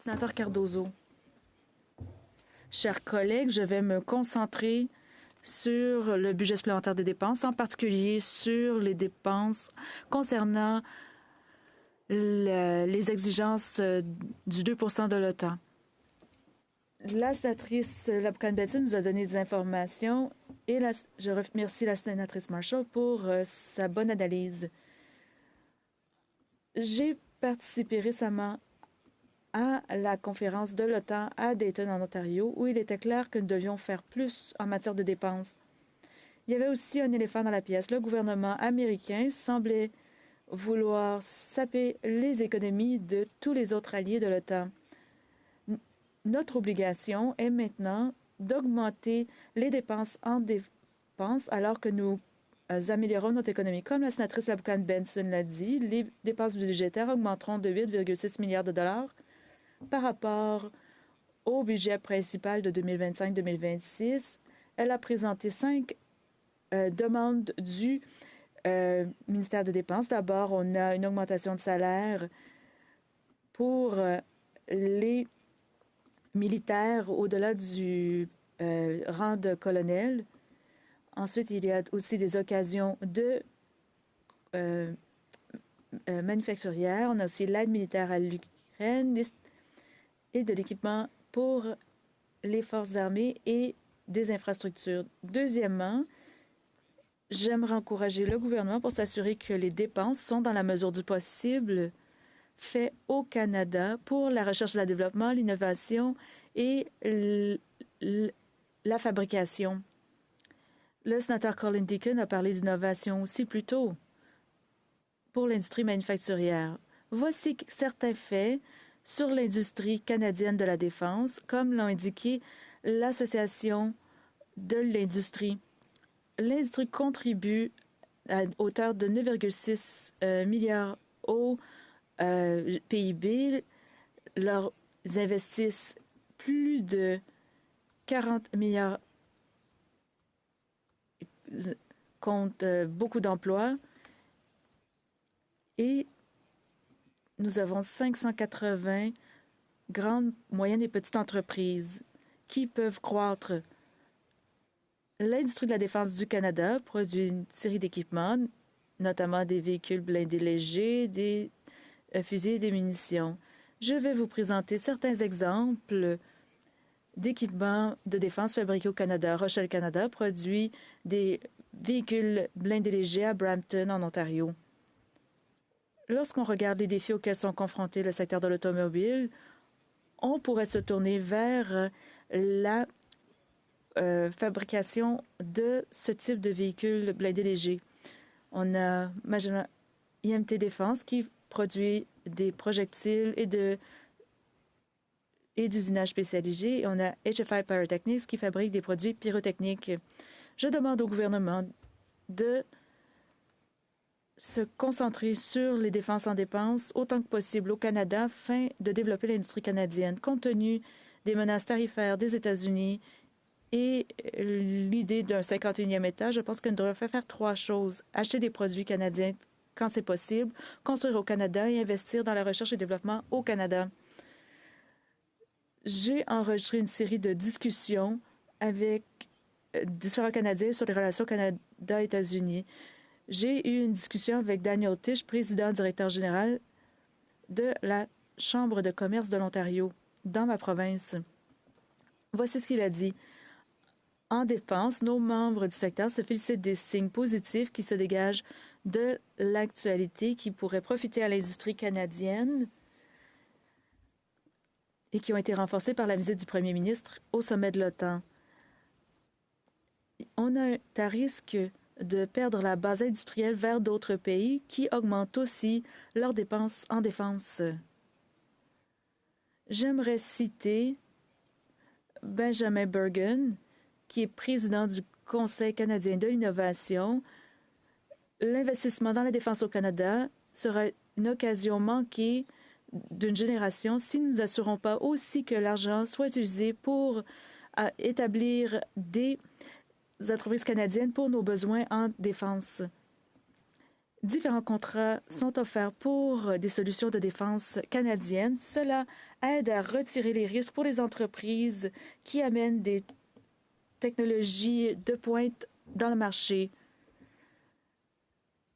Sénateur Cardozo. Chers collègues, je vais me concentrer sur le budget supplémentaire des dépenses, en particulier sur les dépenses concernant les exigences du 2 de l'OTAN. La sénatrice Lapcan-Benson nous a donné des informations et je remercie la sénatrice Marshall pour sa bonne analyse. J'ai participé récemment à la conférence de l'OTAN à Dayton, en Ontario, où il était clair que nous devions faire plus en matière de dépenses. Il y avait aussi un éléphant dans la pièce. Le gouvernement américain semblait vouloir saper les économies de tous les autres alliés de l'OTAN. Notre obligation est maintenant d'augmenter les dépenses en défense alors que nous améliorons notre économie. Comme la sénatrice Lapcan-Benson l'a dit, les dépenses budgétaires augmenteront de 8,6 milliards de dollars par rapport au budget principal de 2025-2026. Elle a présenté 5 demandes du ministère des Dépenses. D'abord, on a une augmentation de salaire pour les militaires au-delà du rang de colonel. Ensuite, il y a aussi des occasions de manufacturières. On a aussi l'aide militaire à l'Ukraine et de l'équipement pour les forces armées et des infrastructures. Deuxièmement, j'aimerais encourager le gouvernement pour s'assurer que les dépenses sont, dans la mesure du possible, faites au Canada pour la recherche et le développement, l'innovation et la fabrication. Le sénateur Colin Deacon a parlé d'innovation aussi plus tôt pour l'industrie manufacturière. Voici certains faits sur l'industrie canadienne de la défense, comme l'a indiqué l'Association de l'industrie. L'industrie contribue à hauteur de 9,6 milliards au PIB. Leurs investissent plus de 40 milliards, compte beaucoup d'emplois, et nous avons 580 grandes, moyennes et petites entreprises qui peuvent croître. L'industrie de la défense du Canada produit une série d'équipements, notamment des véhicules blindés légers, des fusils et des munitions. Je vais vous présenter certains exemples d'équipements de défense fabriqués au Canada. Rochelle Canada produit des véhicules blindés légers à Brampton, en Ontario. Lorsqu'on regarde les défis auxquels sont confrontés le secteur de l'automobile, on pourrait se tourner vers la fabrication de ce type de véhicules blindés légers. On a IMT Défense qui produit des projectiles et d'usinage spécialisé. Et on a HFI Pyrotechnics qui fabrique des produits pyrotechniques. Je demande au gouvernement de se concentrer sur les défenses en dépenses autant que possible au Canada afin de développer l'industrie canadienne. Compte tenu des menaces tarifaires des États-Unis et l'idée d'un 51e État, je pense qu'on devrait faire 3 choses. Acheter des produits canadiens quand c'est possible, construire au Canada et investir dans la recherche et développement au Canada. J'ai enregistré une série de discussions avec différents Canadiens sur les relations Canada-États-Unis. J'ai eu une discussion avec Daniel Tisch, président directeur général de la Chambre de commerce de l'Ontario, dans ma province. Voici ce qu'il a dit. En défense, nos membres du secteur se félicitent des signes positifs qui se dégagent de l'actualité qui pourraient profiter à l'industrie canadienne et qui ont été renforcés par la visite du premier ministre au sommet de l'OTAN. On a un risque de perdre la base industrielle vers d'autres pays qui augmentent aussi leurs dépenses en défense. J'aimerais citer Benjamin Bergen, qui est président du Conseil canadien de l'innovation. L'investissement dans la défense au Canada sera une occasion manquée d'une génération si nous ne nous assurons pas aussi que l'argent soit utilisé pour établir des entreprises canadiennes pour nos besoins en défense. Différents contrats sont offerts pour des solutions de défense canadiennes. Cela aide à retirer les risques pour les entreprises qui amènent des technologies de pointe dans le marché.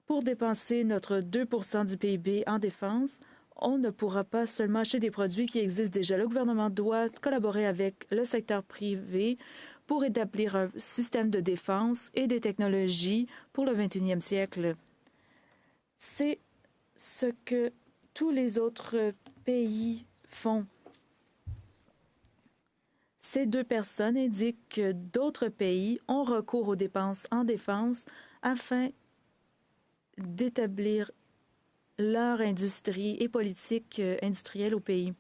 Pour dépenser notre 2 du PIB en défense, on ne pourra pas seulement acheter des produits qui existent déjà. Le gouvernement doit collaborer avec le secteur privé pour établir un système de défense et des technologies pour le 21e siècle. C'est ce que tous les autres pays font. Ces deux personnes indiquent que d'autres pays ont recours aux dépenses en défense afin d'établir leur industrie et politique industrielle au pays.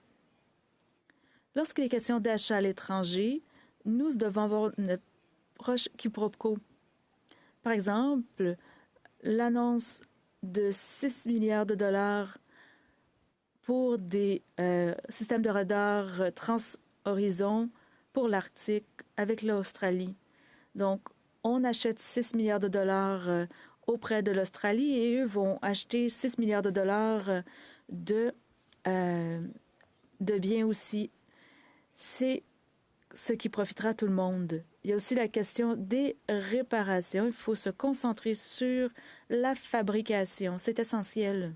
Lorsqu'il est question d'achat à l'étranger, nous devons avoir une approche quiproquo. Par exemple, l'annonce de 6 milliards de dollars pour des systèmes de radar trans-horizon pour l'Arctique avec l'Australie. Donc, on achète 6 milliards de dollars auprès de l'Australie et eux vont acheter 6 milliards de dollars de biens aussi. C'est ce qui profitera à tout le monde. Il y a aussi la question des réparations. Il faut se concentrer sur la fabrication. C'est essentiel.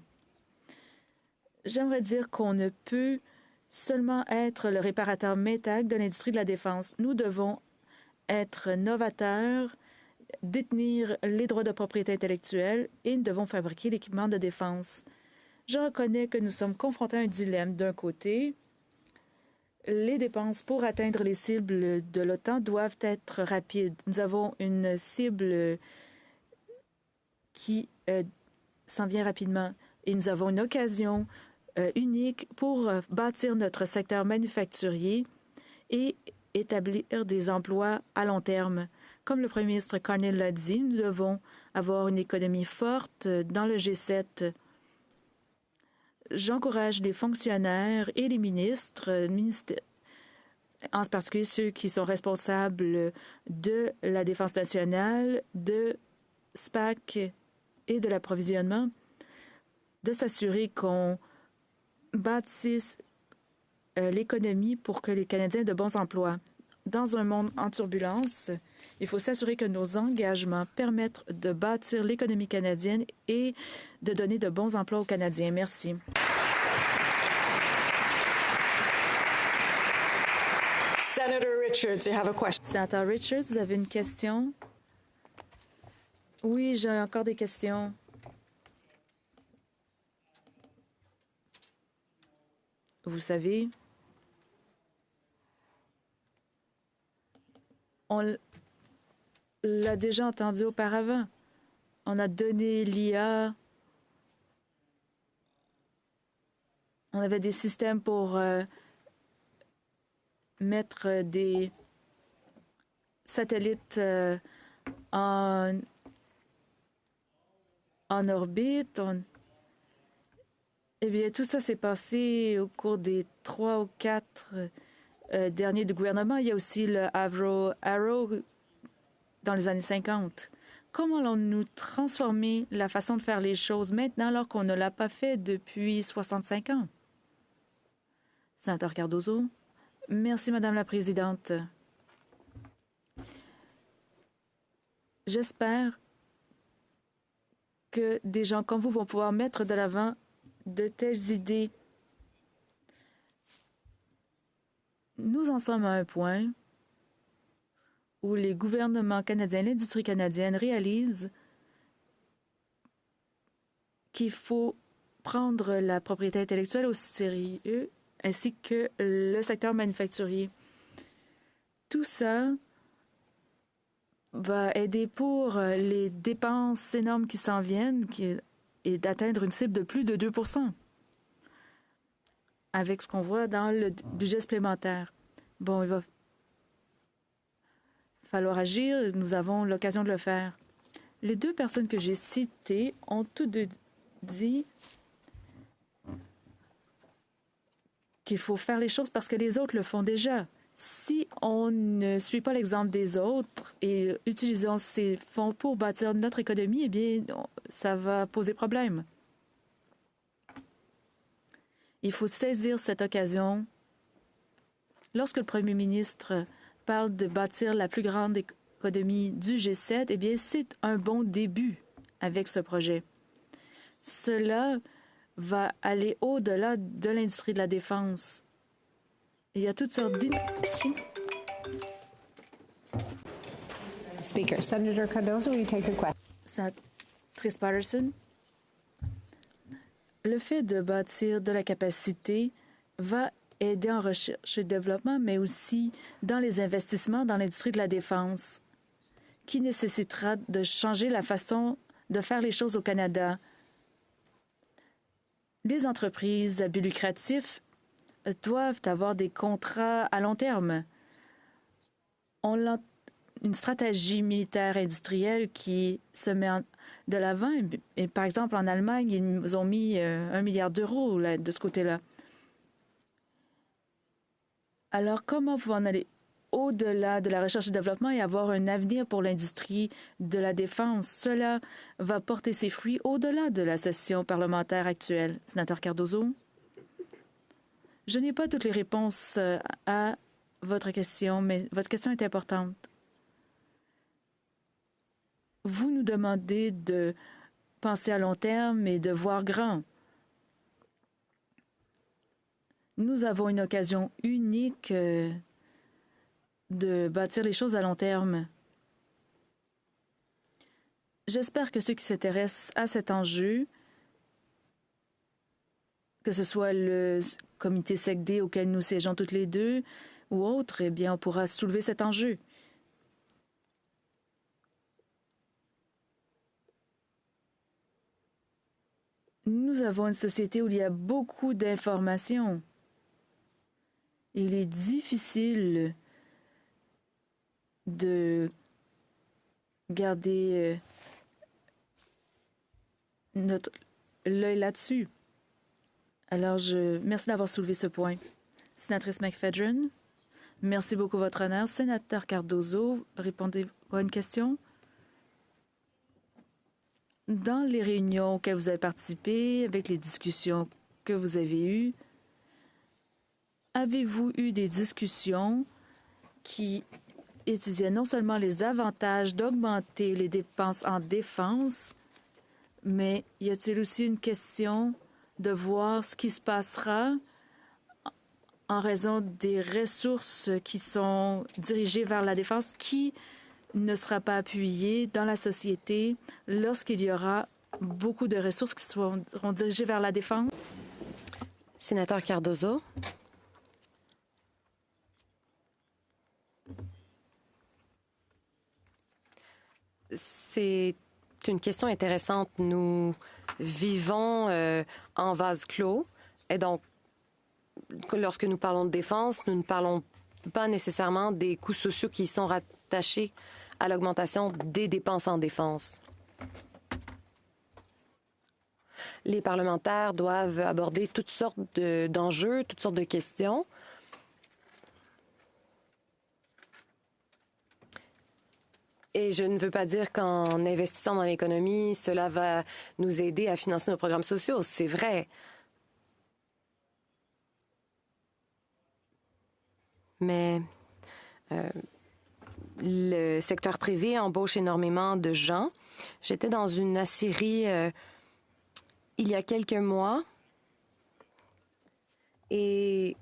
J'aimerais dire qu'on ne peut seulement être le réparateur méthode de l'industrie de la défense. Nous devons être novateurs, détenir les droits de propriété intellectuelle et nous devons fabriquer l'équipement de défense. Je reconnais que nous sommes confrontés à un dilemme. D'un côté, les dépenses pour atteindre les cibles de l'OTAN doivent être rapides. Nous avons une cible qui s'en vient rapidement et nous avons une occasion unique pour bâtir notre secteur manufacturier et établir des emplois à long terme. Comme le premier ministre Carney l'a dit, nous devons avoir une économie forte dans le G7. J'encourage les fonctionnaires et les ministres, en particulier ceux qui sont responsables de la défense nationale, de SPAC et de l'approvisionnement, de s'assurer qu'on bâtisse l'économie pour que les Canadiens aient de bons emplois. Dans un monde en turbulence, il faut s'assurer que nos engagements permettent de bâtir l'économie canadienne et de donner de bons emplois aux Canadiens. Merci. Senator Richards, you have a question. Sénateur Richards, vous avez une question? Oui, j'ai encore des questions. Vous savez, on l'a déjà entendu auparavant. On a donné l'IA. On avait des systèmes pour mettre des satellites en orbite. Eh bien, tout ça s'est passé au cours des 3 ou 4 derniers du gouvernement. Il y a aussi le Arrow dans les années 50. Comment allons-nous transformer la façon de faire les choses maintenant alors qu'on ne l'a pas fait depuis 65 ans? Sénateur Cardozo. Merci, Madame la Présidente. J'espère que des gens comme vous vont pouvoir mettre de l'avant de telles idées. Nous en sommes à un point où les gouvernements canadiens, l'industrie canadienne réalisent qu'il faut prendre la propriété intellectuelle au sérieux, ainsi que le secteur manufacturier. Tout ça va aider pour les dépenses énormes qui s'en viennent et d'atteindre une cible de plus de 2 avec ce qu'on voit dans le budget supplémentaire. Bon, il va falloir agir. Nous avons l'occasion de le faire. Les deux personnes que j'ai citées ont toutes deux dit qu'il faut faire les choses parce que les autres le font déjà. Si on ne suit pas l'exemple des autres et utilisons ces fonds pour bâtir notre économie, eh bien, ça va poser problème. Il faut saisir cette occasion. Lorsque le premier ministre parle de bâtir la plus grande économie du G7, eh bien, c'est un bon début avec ce projet. Cela va aller au-delà de l'industrie de la défense. Il y a toutes sortes d'innovations. Speaker. Senator Cardozo, will you take the question? Sénatrice Patterson, le fait de bâtir de la capacité va aider en recherche et développement, mais aussi dans les investissements dans l'industrie de la défense, qui nécessitera de changer la façon de faire les choses au Canada. Les entreprises à but lucratif doivent avoir des contrats à long terme. On a une stratégie militaire industrielle qui se met de l'avant. Et par exemple, en Allemagne, ils ont mis 1 milliard d'euros de ce côté-là. Alors, comment pouvons en aller au-delà de la recherche et développement et avoir un avenir pour l'industrie de la défense? Cela va porter ses fruits au-delà de la session parlementaire actuelle. Sénateur Cardozo? Je n'ai pas toutes les réponses à votre question, mais votre question est importante. Vous nous demandez de penser à long terme et de voir grand. Nous avons une occasion unique de bâtir les choses à long terme. J'espère que ceux qui s'intéressent à cet enjeu, que ce soit le comité SECD auquel nous siégeons toutes les deux ou autre, eh bien, on pourra soulever cet enjeu. Nous avons une société où il y a beaucoup d'informations. Il est difficile de garder l'œil là-dessus. Alors, merci d'avoir soulevé ce point. Sénatrice McFedrin, merci beaucoup, Votre Honneur. Sénateur Cardozo, répondez-vous à une question? Dans les réunions auxquelles vous avez participé, avec les discussions que vous avez eues, avez-vous eu des discussions qui étudiaient non seulement les avantages d'augmenter les dépenses en défense, mais y a-t-il aussi une question de voir ce qui se passera en raison des ressources qui sont dirigées vers la défense, qui ne sera pas appuyé dans la société lorsqu'il y aura beaucoup de ressources qui seront dirigées vers la défense? Sénateur Cardozo. C'est une question intéressante. Nous vivons en vase clos et donc, lorsque nous parlons de défense, nous ne parlons pas nécessairement des coûts sociaux qui sont rattachés à l'augmentation des dépenses en défense. Les parlementaires doivent aborder toutes sortes d'enjeux, toutes sortes de questions. Et je ne veux pas dire qu'en investissant dans l'économie, cela va nous aider à financer nos programmes sociaux. C'est vrai. Mais le secteur privé embauche énormément de gens. J'étais dans une aciérie il y a quelques mois et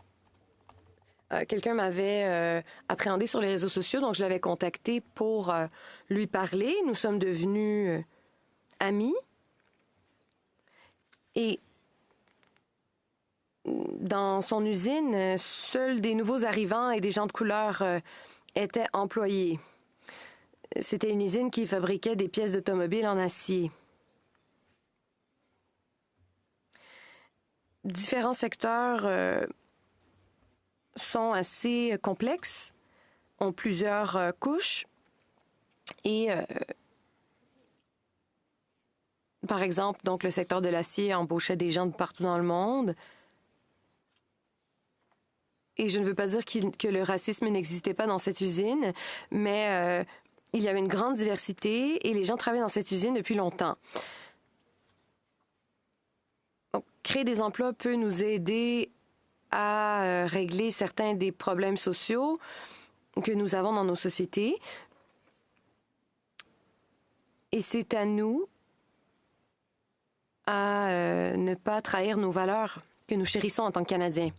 quelqu'un m'avait appréhendé sur les réseaux sociaux, donc je l'avais contacté pour lui parler. Nous sommes devenus amis. Et dans son usine, seuls des nouveaux arrivants et des gens de couleur étaient employés. C'était une usine qui fabriquait des pièces d'automobile en acier. Différents secteurs sont assez complexes, ont plusieurs couches et par exemple, donc le secteur de l'acier embauchait des gens de partout dans le monde Et je ne veux pas dire que le racisme n'existait pas dans cette usine, mais il y avait une grande diversité et les gens travaillaient dans cette usine depuis longtemps. Donc, créer des emplois peut nous aider à régler certains des problèmes sociaux que nous avons dans nos sociétés. Et c'est à nous à ne pas trahir nos valeurs que nous chérissons en tant que Canadiens.